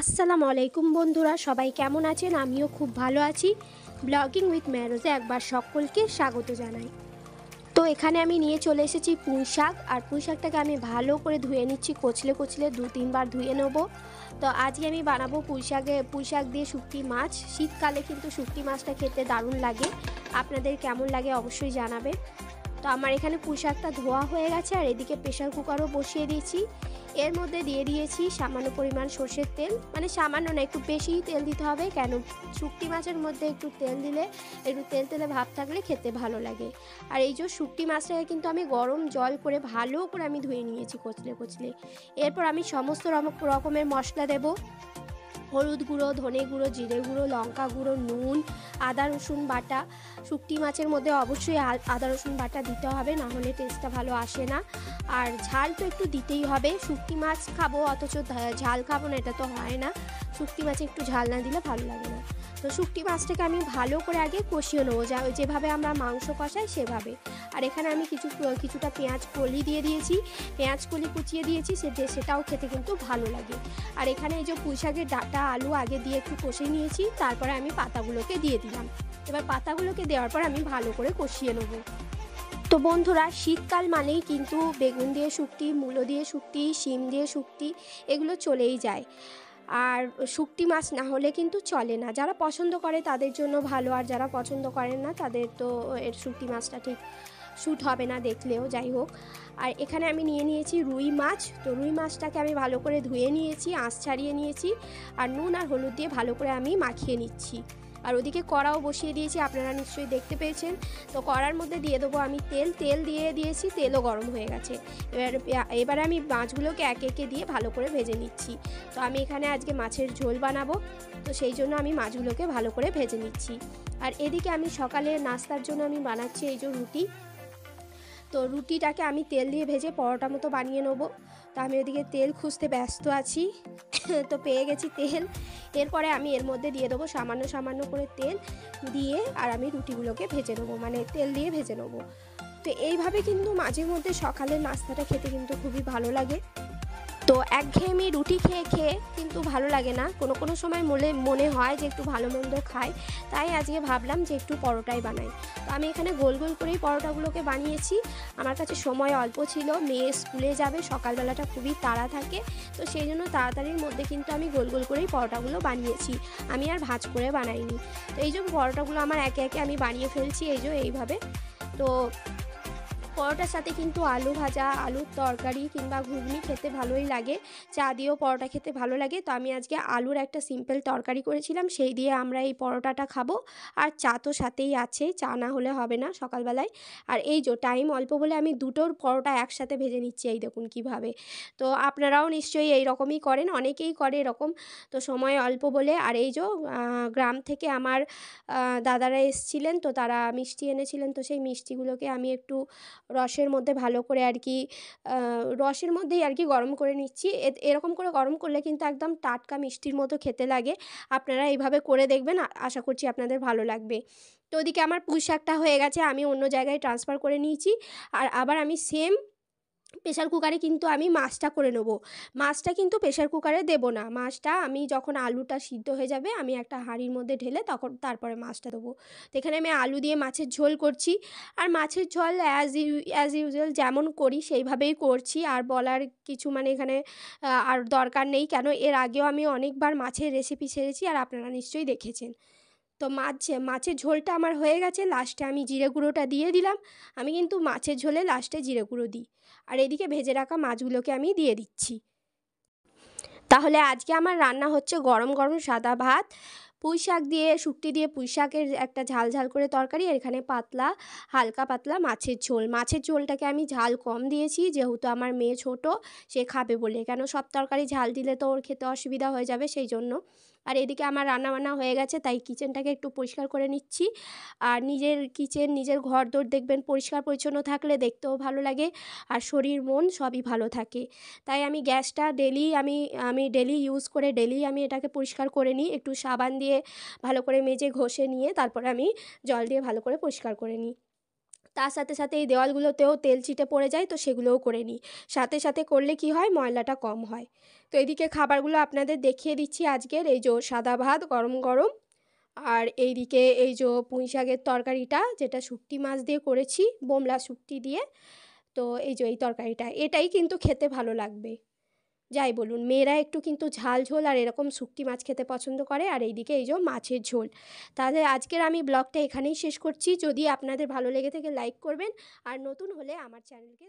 আসসালামু আলাইকুম বন্ধুরা, সবাই কেমন আছেন? আমিও খুব ভালো আছি। ব্লগিং উইথ মেরোজে একবার সকলকে স্বাগত জানাই। তো এখানে আমি নিয়ে চলে এসেছি পুঁই শাক, আর পুঁই শাকটাকে আমি ভালো করে ধুয়ে নিচ্ছি, কচলে কচলে 2-3 বার ধুয়ে নেব। তো আজকে আমি বানাবো পুঁই শাক দিয়ে শুটকি মাছ। শীতকালে কিন্তু শুটকি মাছটা খেতে দারুণ লাগে। আপনাদের কেমন লাগে অবশ্যই জানাবে। তো আমার এখানে পুঁই শাকটা ধোয়া হয়ে গেছে, আর এদিকে প্রেশার কুকারও বসিয়ে দিয়েছি। এর মধ্যে দিয়ে দিয়েছি সামান্য পরিমাণ সর্ষের তেল, মানে সামান্য না, একটু বেশিই তেল দিতে হবে, কেন শুটকি মাছের মধ্যে একটু তেল দিলে, একটু তেল তেলে ভাব থাকলে খেতে ভালো লাগে। আর এই যে শুটকি মাছটাকে কিন্তু আমি গরম জল করে ভালো করে আমি ধুয়ে নিয়েছি কচলে কচলে। এরপর আমি সমস্ত রকমের মশলা দেব। হলুদ গুঁড়ো, ধনে গুঁড়ো, জিরে গুঁড়ো, লঙ্কা গুঁড়ো, নুন, আদা রসুন বাটা। শুটকি মাছের মধ্যে অবশ্যই আদা রসুন বাটা দিতে হবে, না হলে টেস্টটা ভালো আসে না। আর ঝাল তো একটু দিতেই হবে, শুটকি মাছ খাবো অথচ ঝাল খাবো না, এটা তো হয় না। শুটকি মাছে একটু ঝাল না দিলে ভালো লাগে না। তো শুটকি মাছটাকে আমি ভালো করে আগে কষিয়ে নেবো, যেভাবে আমরা মাংস কষাই সেভাবে। আর এখানে আমি কিছুটা পেঁয়াজ কলি দিয়ে দিয়েছি, পেঁয়াজ কলি কুচিয়ে দিয়েছি, সেটাও খেতে কিন্তু ভালো লাগে। আর এখানে এই যে পুঁই শাকের ডাঁটা আলু আগে দিয়ে একটু কষে নিয়েছি, তারপরে আমি পাতাগুলোকে দিয়ে দিলাম। এবার পাতাগুলোকে দেওয়ার পর আমি ভালো করে কষিয়ে নেব। তো বন্ধুরা, শীতকাল মানেই কিন্তু বেগুন দিয়ে শুটকি, মূলো দিয়ে শুটকি, শিম দিয়ে শুটকি এগুলো চলেই যায়। আর শুটকি মাছ না হলে কিন্তু চলে না। যারা পছন্দ করে তাদের জন্য ভালো, আর যারা পছন্দ করেন না তাদের তো এর শুটকি মাছটা ঠিক শ্যুট হবে না দেখলেও, যাই হোক। আর এখানে আমি নিয়ে নিয়েছি রুই মাছ। তো রুই মাছটাকে আমি ভালো করে ধুয়ে নিয়েছি, আঁশ ছাড়িয়ে নিয়েছি, আর নুন আর হলুদ দিয়ে ভালো করে আমি মাখিয়ে নিচ্ছি। আর ওদিকে কড়াও বসিয়ে দিয়েছি, আপনারা নিশ্চয়ই দেখতে পেয়েছেন। তো কড়ার মধ্যে দিয়ে দেবো আমি তেল দিয়ে দিয়েছি, তেলও গরম হয়ে গেছে। এবার আমি মাছগুলোকে একে একে দিয়ে ভালো করে ভেজে নিচ্ছি। তো আমি এখানে আজকে মাছের ঝোল বানাবো, তো সেই জন্য আমি মাছগুলোকে ভালো করে ভেজে নিচ্ছি। আর এদিকে আমি সকালে নাস্তার জন্য আমি বানাচ্ছি এই যে রুটি। তো রুটিটাকে আমি তেল দিয়ে ভেজে পরোটা মতো বানিয়ে নেবো। তো আমি ওদিকে তেল খুঁজতে ব্যস্ত আছি। তো পেয়ে গেছি তেল। এরপরে আমি এর মধ্যে দিয়ে দেবো সামান্য সামান্য করে তেল দিয়ে, আর আমি রুটিগুলোকে ভেজে নেবো, মানে তেল দিয়ে ভেজে নেবো। তো এইভাবে কিন্তু মাঝে মধ্যে সকালের নাস্তাটা খেতে কিন্তু খুবই ভালো লাগে। তো একঘেয়েমি রুটি খেয়ে খেয়ে কিন্তু ভালো লাগে না, কোনো সময় মনে হয় যে একটু ভালো মন্দ খাই। তাই আজকে ভাবলাম যে একটু পরোটাই বানাই। তো আমি এখানে গোল গোল করেই পরোটাগুলোকে বানিয়েছি। আমার কাছে সময় অল্প ছিল, মেয়ে স্কুলে যাবে, সকালবেলাটা খুবই তাড়া থাকে। তো সেই জন্য তাড়াতাড়ির মধ্যে কিন্তু আমি গোল গোল করেই পরোটাগুলো বানিয়েছি, আমি আর ভাঁজ করে বানাইনি। তো এই যে পরোটাগুলো আমার একে একে আমি বানিয়ে ফেলছি, এইভাবে। তো পরোটার সাথে কিন্তু আলু ভাজা, আলুর তরকারি কিংবা ঘুগনি খেতে ভালোই লাগে। চা দিয়েও পরোটা খেতে ভালো লাগে। তো আমি আজকে আলুর একটা সিম্পল তরকারি করেছিলাম, সেই দিয়ে আমরা এই পরোটাটা খাবো। আর চা তো সাথেই আছেই, চা না হলে হবে না সকালবেলায়। আর এই যে টাইম অল্প বলে আমি দুটোর পরোটা একসাথে ভেজে নিচ্ছি, এই দেখুন কীভাবে। তো আপনারাও নিশ্চয়ই এই রকমই করেন, অনেকেই করে এরকম। তো সময় অল্প বলে। আর এই যে গ্রাম থেকে আমার দাদারা এসেছিলেন, তো তারা মিষ্টি এনেছিলেন। তো সেই মিষ্টিগুলোকে আমি একটু রসের মধ্যে ভালো করে রসের মধ্যেই গরম করে নিচ্ছি। এরকম করে গরম করলে কিন্তু একদম টাটকা মিষ্টির মতো খেতে লাগে। আপনারা এইভাবে করে দেখবেন, আশা করছি আপনাদের ভালো লাগবে। তো ওদিকে আমার পুঁই শাকটা হয়ে গেছে, আমি অন্য জায়গায় ট্রান্সফার করে নিয়েছি। আর আবার আমি সেম প্রেশার কুকারে কিন্তু আমি মাছটা করে নেবো। মাছটা কিন্তু প্রেশার কুকারে দেবো না, মাছটা আমি যখন আলুটা সিদ্ধ হয়ে যাবে আমি একটা হাঁড়ির মধ্যে ঢেলে তারপরে মাছটা দেবো। তো এখানে আমি আলু দিয়ে মাছের ঝোল করছি। আর মাছের ঝোল অ্যাজ ইউজুয়াল যেমন করি সেইভাবেই করছি, আর বলার কিছু মানে এখানে আর দরকার নেই, কেন এর আগেও আমি অনেকবার মাছের রেসিপি ছেড়েছি, আর আপনারা নিশ্চয়ই দেখেছেন। তো মাছের ঝোলটা আমার হয়ে গেছে, লাস্টে আমি জিরে গুঁড়োটা দিয়ে দিলাম। আমি কিন্তু মাছের ঝোলে লাস্টে জিরে গুঁড়ো দিই। আর এদিকে ভেজে রাখা মাছগুলোকে আমি দিয়ে দিচ্ছি। তাহলে আজকে আমার রান্না হচ্ছে গরম গরম সাদা ভাত, পুঁই শাক দিয়ে, শুটকি দিয়ে পুঁই শাকের একটা ঝাল ঝাল করে তরকারি, আর এখানে হালকা পাতলা মাছের ঝোল। মাছের ঝোলটাকে আমি ঝাল কম দিয়েছি, যেহেতু আমার মেয়ে ছোট, সে খাবে বলে, কেন সব তরকারি ঝাল দিলে তো ওর খেতে অসুবিধা হয়ে যাবে, সেই জন্য। আর এদিকে আমার রান্নাবান্না হয়ে গেছে, তাই কিচেনটাকে একটু পরিষ্কার করে নিচ্ছি। আর নিজের ঘরদোর দেখবেন পরিষ্কার পরিচ্ছন্ন থাকলে দেখতেও ভালো লাগে, আর শরীর মন সবই ভালো থাকে। তাই আমি গ্যাসটা আমি ডেলি ইউজ করে ডেলি আমি এটাকে পরিষ্কার করে নিই, একটু সাবান দিয়ে ভালো করে মেজে ঘষে নিয়ে তারপরে আমি জল দিয়ে ভালো করে পরিষ্কার করে নিই। তার সাথে সাথে এই দেওয়ালগুলোতেও তেল ছিটে পড়ে যায়, তো সেগুলোও করে নিই। সাথে সাথে করলে কি হয়, ময়লাটা কম হয়। তো এদিকে খাবারগুলো আপনাদের দেখিয়ে দিচ্ছি আজকের। এই যে সাদা ভাত গরম গরম, আর এইদিকে এই যে পুঁই শাকের তরকারিটা, যেটা শুঁটকি মাছ দিয়ে করেছি, বোমলা শুঁটকি দিয়ে। তো এই যে এই তরকারিটা, এটাই কিন্তু খেতে ভালো লাগবে। যাই বলুন, মেয়েরা একটু কিন্তু ঝাল ঝোল আর এরকম শুঁটকি মাছ খেতে পছন্দ করে। আর এইদিকে এই যে মাছের ঝোল। তাহলে আজকের আমি ব্লগটা এখানেই শেষ করছি। যদি আপনাদের ভালো লেগে থাকে লাইক করবেন, আর নতুন হলে আমার চ্যানেলকে